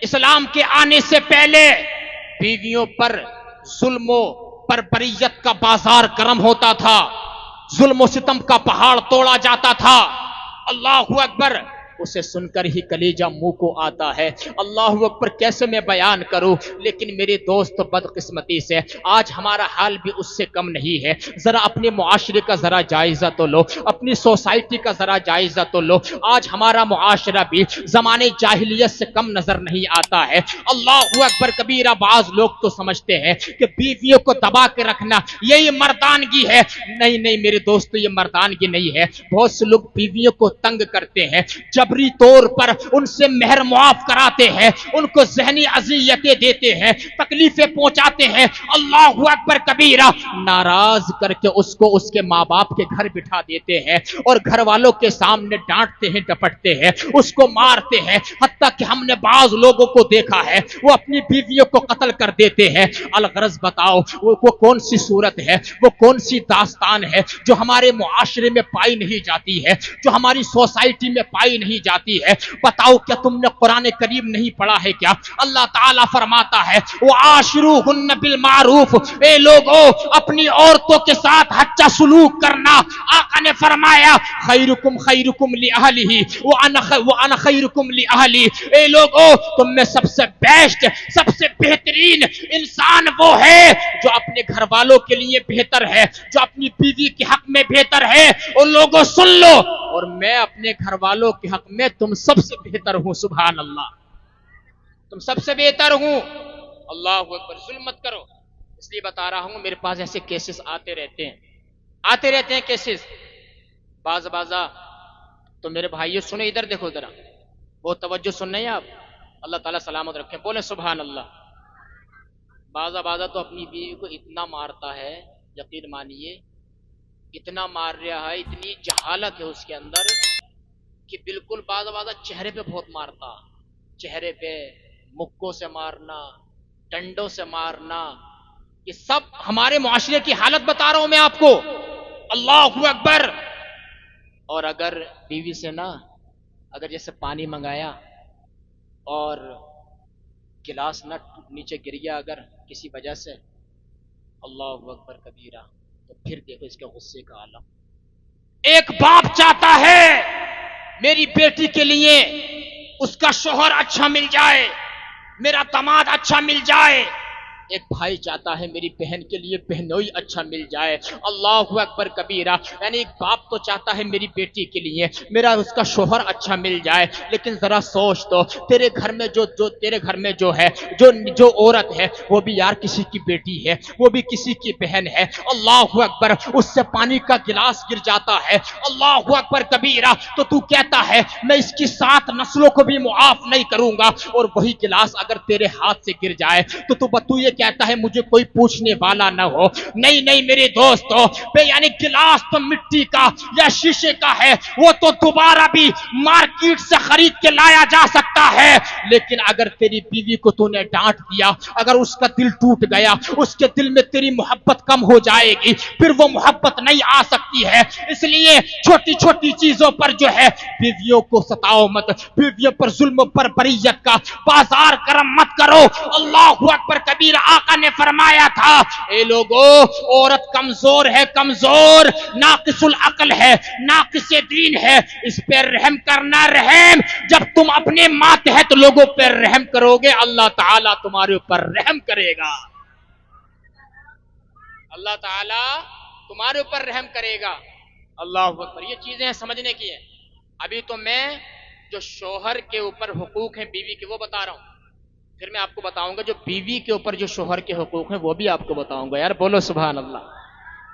اسلام کے آنے سے پہلے بیویوں پر ظلم و بربریت کا بازار گرم ہوتا تھا، ظلم و ستم کا پہاڑ توڑا جاتا تھا۔ اللہ اکبر، اسے سن کر ہی کلیجہ منہ کو آتا ہے۔ اللہ اکبر، کیسے میں بیان کروں، لیکن میرے دوست بدقسمتی سے آج ہمارا حال بھی اس سے کم نہیں ہے۔ ذرا اپنے معاشرے کا ذرا جائزہ تو لو، اپنی سوسائٹی کا ذرا جائزہ تو لو۔ آج ہمارا معاشرہ بھی زمانے جاہلیت سے کم نظر نہیں آتا ہے۔ اللہ اکبر کبیرہ، بعض لوگ تو سمجھتے ہیں کہ بیویوں کو دبا کے رکھنا یہی مردانگی ہے۔ نہیں نہیں میرے دوست، یہ مردانگی نہیں ہے۔ بہت سے لوگ بیویوں کو تنگ کرتے ہیں، جبری طور پر ان سے مہر معاف کراتے ہیں، ان کو ذہنی اذیتیں دیتے ہیں، تکلیفیں پہنچاتے ہیں۔ اللہ اکبر کبیرہ، ناراض کر کے اس کو اس کے ماں باپ کے گھر بٹھا دیتے ہیں اور گھر والوں کے سامنے ڈانٹتے ہیں، ڈپٹتے ہیں، اس کو مارتے ہیں۔ حتیٰ کہ ہم نے بعض لوگوں کو دیکھا ہے وہ اپنی بیویوں کو قتل کر دیتے ہیں۔ الغرض بتاؤ وہ کون سی صورت ہے، وہ کون سی داستان ہے جو ہمارے معاشرے میں پائی نہیں جاتی ہے، جو ہماری سوسائٹی میں پائی نہیں جاتی ہے؟ بتاؤ کیا تم نے قرآن کریم نہیں پڑھا ہے کیا؟ اللہ تعالیٰ فرماتا ہے وَعَاشِرُوهُنَّ بِالْمَعْرُوفِ، اے لوگو اپنی عورتوں کے ساتھ اچھا سلوک کرنا۔ آقا نے فرمایا خیرکم خیرکم لأہلہ وَأَنَا خیرکم لأہلی، اے لوگو تم میں سب سے بیسٹ، سب سے بہترین انسان وہ ہے جو اپنے گھر والوں کے لیے بہتر ہے، جو اپنی بیوی کے حق میں بہتر ہے۔ اور لوگوں سن لو، اور میں اپنے گھر والوں کے حق میں تم سب سے بہتر ہوں۔ سبحان اللہ، تم سب سے بہتر ہوں۔ اللہ اکبر، ظلم مت کرو۔ اس لیے بتا رہا ہوں، میرے پاس ایسے کیسز آتے رہتے ہیں کیسز بازا۔ تو میرے بھائیو سنو، ادھر دیکھو ذرا، بہت توجہ سن رہے ہیں آپ؟ اللہ تعالیٰ سلامت رکھیں، بولیں سبحان اللہ۔ بازا تو اپنی بیوی کو اتنا مارتا ہے، یقین مانیے اتنا مار رہا ہے، اتنی جہالت ہے اس کے اندر کہ بالکل بازا چہرے پہ بہت مارتا، چہرے پہ مکوں سے مارنا، ڈنڈوں سے مارنا، یہ سب ہمارے معاشرے کی حالت بتا رہا ہوں میں آپ کو۔ اللہ اکبر۔ اور اگر بیوی سے اگر جیسے پانی منگایا اور گلاس نہ نیچے گر گیا اگر کسی وجہ سے، اللہ اکبر کبیرہ، تو پھر دیکھو اس کے غصے کا عالم۔ ایک باپ چاہتا ہے میری بیٹی کے لیے اس کا شوہر اچھا مل جائے، میرا داماد اچھا مل جائے۔ ایک بھائی چاہتا ہے میری بہن کے لیے بہنوئی اچھا مل جائے۔ اللہ اکبر کبیرہ، یعنی ایک باپ تو چاہتا ہے میری بیٹی کے لیے میرا اس کا شوہر اچھا مل جائے، لیکن ذرا سوچ تو تیرے گھر میں تیرے گھر میں جو ہے جو عورت ہے وہ بھی یار کسی کی بیٹی ہے، وہ بھی کسی کی بہن ہے۔ اللہ اکبر، اس سے پانی کا گلاس گر جاتا ہے، اللہ اکبر کبیرہ، تو تو کہتا ہے میں اس کی 7 نسلوں کو بھی معاف نہیں کروں گا، اور وہی گلاس اگر تیرے ہاتھ سے گر جائے تو یہ کہتا ہے مجھے کوئی پوچھنے والا نہ ہو۔ نہیں میرے دوستو، یعنی گلاس تو مٹی کا یا شیشے کا ہے، وہ تو دوبارہ بھی مارکیٹ سے خرید کے لایا جا سکتا ہے، لیکن اگر تیری بیوی کو تو نے ڈانٹ دیا، اگر اس کا دل ٹوٹ گیا، اس کے دل میں تیری محبت کم ہو جائے گی، پھر وہ محبت نہیں آ سکتی ہے۔ اس لیے چھوٹی چھوٹی چیزوں پر جو ہے بیویوں کو ستاؤ مت، بیویوں پر ظلم پر بریت کا بازار گرم مت کرو۔ اللہ اکبر کبیر، آقا نے فرمایا تھا اے لوگو عورت کمزور ہے، کمزور، ناقص العقل ہے، ناقص دین ہے، اس پہ رحم کرنا۔ رحم جب تم اپنے ماتحت لوگوں پہ رحم کرو گے اللہ تعالیٰ تمہارے اوپر رحم کرے گا، اللہ تعالیٰ تمہارے اوپر رحم کرے گا۔ اللہ اکبر، یہ چیزیں سمجھنے کی ہیں۔ ابھی تو میں جو شوہر کے اوپر حقوق ہیں بیوی کے وہ بتا رہا ہوں، پھر میں آپ کو بتاؤں گا جو بیوی کے اوپر جو شوہر کے حقوق ہیں وہ بھی آپ کو بتاؤں گا۔ یار بولو سبحان اللہ۔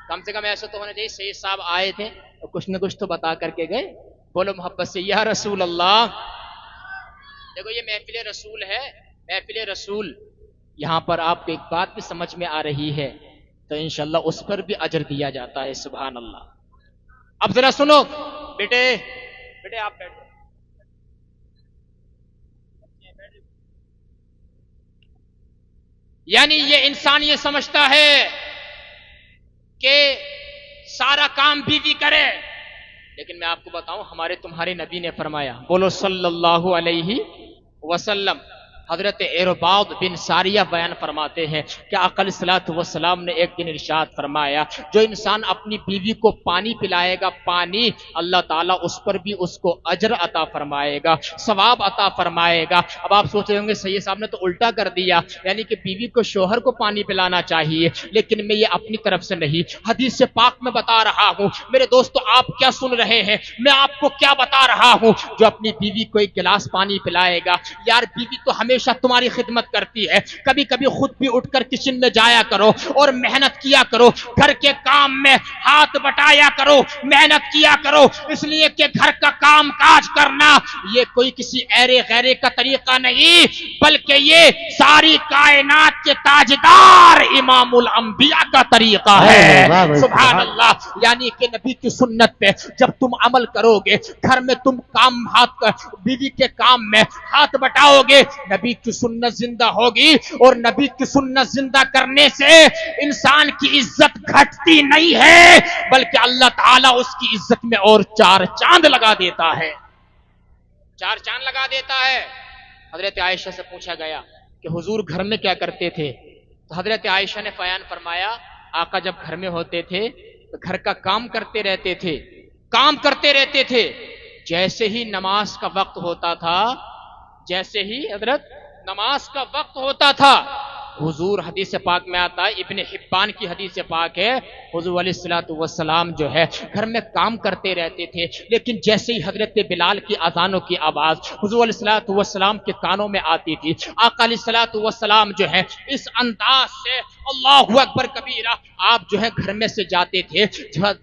کم سے کم ایسا تو ہونا چاہیے سید صاحب آئے تھے اور کچھ نہ کچھ تو بتا کر کے گئے۔ بولو محبت سے یا رسول اللہ۔ دیکھو یہ محفل رسول ہے، محفل رسول، یہاں پر آپ کو ایک بات بھی سمجھ میں آ رہی ہے تو انشاءاللہ اس پر بھی اجر دیا جاتا ہے۔ سبحان اللہ۔ اب ذرا سنو بیٹے آپ بیٹھو۔ یعنی یہ انسان یہ سمجھتا ہے کہ سارا کام بیوی کرے، لیکن میں آپ کو بتاؤں ہمارے تمہارے نبی نے فرمایا، بولو صلی اللہ علیہ وسلم، حضرت ارباض بن ساریہ بیان فرماتے ہیں کہ آقا علیہ الصلوۃ والسلام نے ایک دن ارشاد فرمایا جو انسان اپنی بیوی کو پانی پلائے گا، پانی، اللہ تعالیٰ اس پر بھی اس کو اجر عطا فرمائے گا، ثواب عطا فرمائے گا۔ اب آپ سوچ رہے ہوں گے سید صاحب نے تو الٹا کر دیا، یعنی کہ بیوی کو شوہر کو پانی پلانا چاہیے، لیکن میں یہ اپنی طرف سے نہیں، حدیث پاک میں بتا رہا ہوں۔ میرے دوستو آپ کیا سن رہے ہیں، میں آپ کو کیا بتا رہا ہوں؟ جو اپنی بیوی کو ایک گلاس پانی پلائے گا، یار بیوی تو ہمیشہ تمہاری خدمت کرتی ہے، کبھی کبھی خود بھی اٹھ کر کچن میں جایا کرو اور محنت کیا کرو، گھر کے کام میں ہاتھ بٹایا کرو، محنت کیا کرو، اس لیے کہ گھر کا کام کاج کرنا یہ کوئی کسی ایرے غیرے کا طریقہ نہیں، بلکہ یہ ساری کائنات کے تاجدار امام الانبیاء کا طریقہ ہے۔ سبحان اللہ، یعنی کہ نبی کی سنت پہ جب تم عمل کرو گے، گھر میں تم کام بیوی کے کام میں ہاتھ بٹاؤ گے، نبی کی سنت زندہ ہوگی، اور نبی کی سنت زندہ کرنے سے انسان کی عزت گھٹتی نہیں ہے، بلکہ اللہ تعالیٰ اس کی عزت میں اور 4 چاند لگا دیتا ہے، 4 چاند لگا دیتا ہے۔ حضرت عائشہ سے پوچھا گیا کہ حضور گھر میں کیا کرتے تھے؟ تو حضرت عائشہ نے بیان فرمایا آقا جب گھر میں ہوتے تھے تو گھر کا کام کرتے رہتے تھے، کام کرتے رہتے تھے، جیسے ہی نماز کا وقت ہوتا تھا، جیسے ہی حضرت نماز کا وقت ہوتا تھا، حضور حدیث پاک میں آتا ہے، ابن حبان کی حدیث پاک ہے، حضور علیہ الصلوۃ والسلام جو ہے گھر میں کام کرتے رہتے تھے، لیکن جیسے ہی حضرت بلال کی اذانوں کی آواز حضور علیہ الصلوۃ والسلام کے کانوں میں آتی تھی، آقا علیہ الصلوۃ والسلام جو ہے اس انداز سے اللہ اکبر کبیرہ آپ جو ہے گھر میں سے جاتے تھے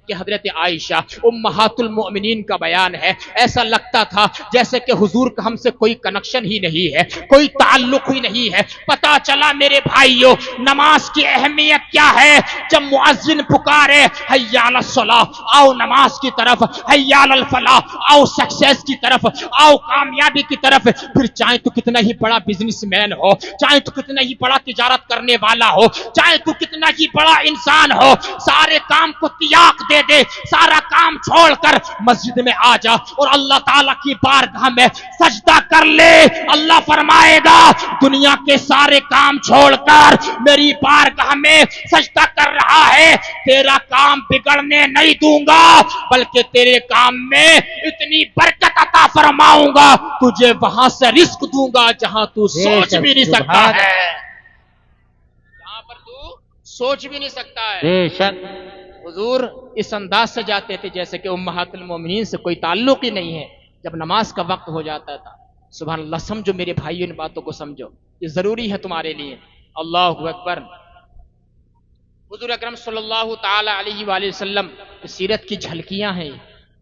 کہ حضرت عائشہ امہات المؤمنین کا بیان ہے، ایسا لگتا تھا جیسے کہ حضور کا ہم سے کوئی کنیکشن ہی نہیں ہے، کوئی تعلق ہی نہیں ہے۔ پتا چلا میرے بھائیو نماز کی اہمیت کیا ہے، جب مؤذن پکارے حی علی الصلاۃ، آؤ نماز کی طرف، حی علی الفلاح، آؤ سکسیس کی طرف، آؤ کامیابی کی طرف، پھر چاہے تو کتنا ہی بڑا بزنس مین ہو، چاہے تو کتنا ہی بڑا تجارت کرنے والا ہو، چاہے تو کتنا ہی بڑا انسان ہو، سارے کام کو تیاق دے دے، سارا کام چھوڑ کر مسجد میں آ جا اور اللہ تعالیٰ کی بارگاہ میں سجدہ کر لے، اللہ فرمائے گا دنیا کے سارے کام چھوڑ کر میری بارگاہ میں سجدہ کر رہا ہے، تیرا کام بگڑنے نہیں دوں گا، بلکہ تیرے کام میں اتنی برکت عطا فرماؤں گا، تجھے وہاں سے رزق دوں گا جہاں تو سوچ بھی نہیں سکتا ہے، جہاں پر تو سوچ بھی نہیں سکتا ہے۔ بے شک حضور اس انداز سے جاتے تھے جیسے کہ امہات المومنین سے کوئی تعلق ہی نہیں ہے۔ جب نماز کا وقت ہو جاتا تھا، سبحان اللہ، سمجھو میرے بھائیوں ان باتوں کو سمجھو، یہ ضروری ہے تمہارے لیے، اللہ اکبر۔ حضور اکرم صلی اللہ تعالی علیہ وآلہ وسلم کی سیرت کی جھلکیاں ہیں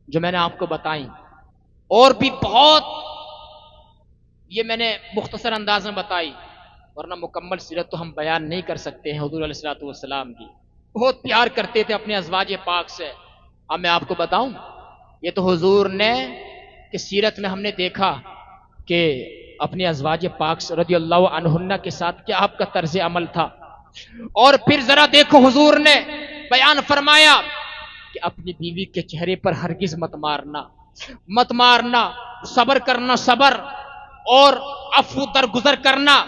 جو میں نے آپ کو بتائیں، اور بھی بہت، یہ میں نے مختصر انداز میں بتائی، ورنہ مکمل سیرت تو ہم بیان نہیں کر سکتے ہیں حضور علیہ الصلوۃ والسلام کی۔ بہت پیار کرتے تھے اپنے ازواج پاک سے۔ اب میں آپ کو بتاؤں، یہ تو حضور نے کہ سیرت میں ہم نے دیکھا کہ اپنے ازواج پاک رضی اللہ عنہن کے ساتھ کیا آپ کا طرز عمل تھا، اور پھر ذرا دیکھو حضور نے بیان فرمایا کہ اپنی بیوی کے چہرے پر ہرگز مت مارنا، مت مارنا، صبر کرنا، صبر اور عفو درگزر کرنا۔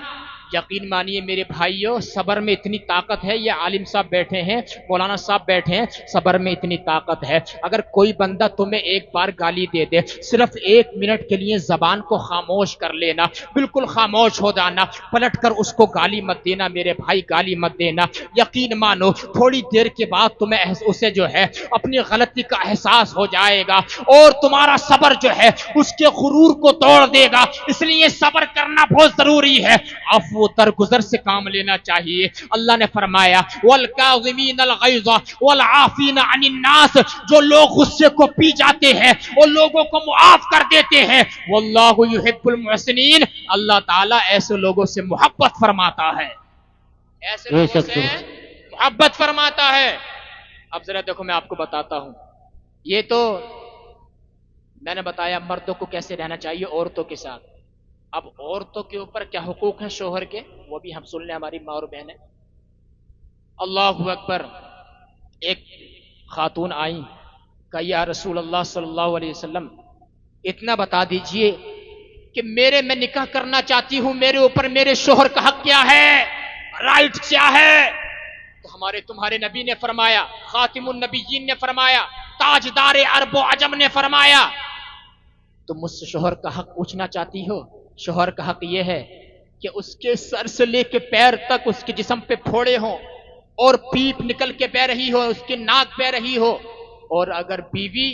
یقین مانیے میرے بھائیوں، صبر میں اتنی طاقت ہے، یہ عالم صاحب بیٹھے ہیں، مولانا صاحب بیٹھے ہیں، صبر میں اتنی طاقت ہے، اگر کوئی بندہ تمہیں ایک بار گالی دے دے، صرف 1 منٹ کے لیے زبان کو خاموش کر لینا، بالکل خاموش ہو جانا، پلٹ کر اس کو گالی مت دینا میرے بھائی، گالی مت دینا، یقین مانو تھوڑی دیر کے بعد تمہیں اسے جو ہے اپنی غلطی کا احساس ہو جائے گا، اور تمہارا صبر جو ہے اس کے غرور کو توڑ دے گا، اس لیے صبر کرنا بہت ضروری ہے، عفو درگزر سے کام لینا چاہیے۔ اللہ نے فرمایا وَالْكَاظِمِينَ الْغَيْظَ وَالْعَافِينَ عَنِ النَّاسِ، جو لوگ غصے کو پی جاتے ہیں اور لوگوں کو معاف کر دیتے ہیں، وَاللَّهُ يُحِبُّ الْمُحْسِنِينَ، اللہ تعالیٰ ایسے لوگوں سے محبت فرماتا ہے، ایسے لوگوں سے محبت فرماتا ہے۔ اب ذرا دیکھو میں آپ کو بتاتا ہوں، یہ تو میں نے بتایا مردوں کو کیسے رہنا چاہیے عورتوں کے ساتھ، اب عورتوں کے اوپر کیا حقوق ہیں شوہر کے، وہ بھی ہم سن لیں ہماری ماں اور بہنیں۔ اللہ اکبر، ایک خاتون آئیں، کہا یا رسول اللہ صلی اللہ علیہ وسلم اتنا بتا دیجئے کہ میں نکاح کرنا چاہتی ہوں، میرے اوپر میرے شوہر کا حق کیا ہے، رائٹ کیا ہے؟ تو تمہارے نبی نے فرمایا، خاتم النبیین نے فرمایا، تاجدار عرب و عجم نے فرمایا، تم مجھ سے شوہر کا حق پوچھنا چاہتی ہو؟ شوہر کا حق یہ ہے کہ اس کے سر سے لے کے پیر تک اس کے جسم پہ پھوڑے ہوں اور پیپ نکل کے بہ رہی ہو، اس کی ناک بہ رہی ہو، اور اگر بیوی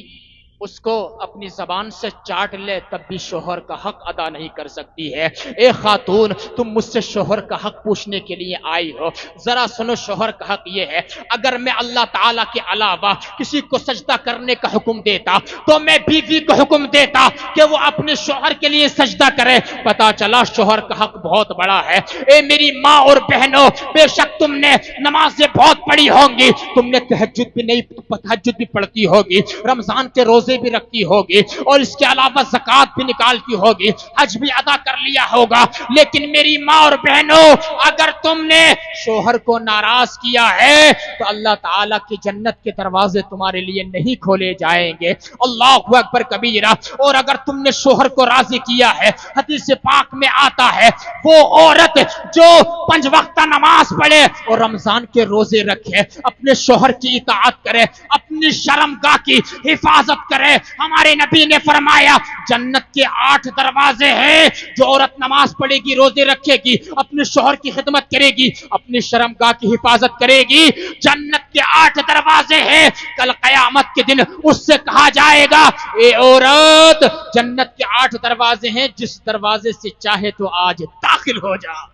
اس کو اپنی زبان سے چاٹ لے تب بھی شوہر کا حق ادا نہیں کر سکتی ہے۔ اے خاتون، تم مجھ سے شوہر کا حق پوچھنے کے لیے آئی ہو، ذرا سنو، شوہر کا حق یہ ہے، اگر میں اللہ تعالیٰ کے علاوہ کسی کو سجدہ کرنے کا حکم دیتا تو میں بیوی کو حکم دیتا کہ وہ اپنے شوہر کے لیے سجدہ کرے۔ پتا چلا شوہر کا حق بہت بڑا ہے۔ اے میری ماں اور بہنوں، بے شک تم نے نمازیں بہت پڑھی ہوں گی، تم نے تہجد بھی پڑھتی ہوگی، رمضان کے روزے بھی رکھتی ہوگی، اور اس کے علاوہ زکوٰۃ بھی نکالتی ہوگی، حج بھی ادا کر لیا ہوگا، لیکن میری ماں اور بہنوں، اگر تم نے شوہر کو ناراض کیا ہے تو اللہ تعالیٰ کی جنت کے دروازے تمہارے لیے نہیں کھولے جائیں گے۔ اللہ اکبر کبیرہ۔ اور اگر تم نے شوہر کو راضی کیا ہے، حدیث پاک میں آتا ہے، وہ عورت جو 5 وقتہ نماز پڑھے اور رمضان کے روزے رکھے، اپنے شوہر کی اطاعت کرے، اپنی شرمگاہ کی حفاظت کرے، ہمارے نبی نے فرمایا جنت کے 8 دروازے ہیں، جو عورت نماز پڑھے گی، روزے رکھے گی، اپنے شوہر کی خدمت کرے گی، اپنی شرمگاہ کی حفاظت کرے گی، جنت کے 8 دروازے ہیں۔ کل قیامت کے دن اس سے کہا جائے گا، اے عورت، جنت کے 8 دروازے ہیں، جس دروازے سے چاہے تو آج داخل ہو جا۔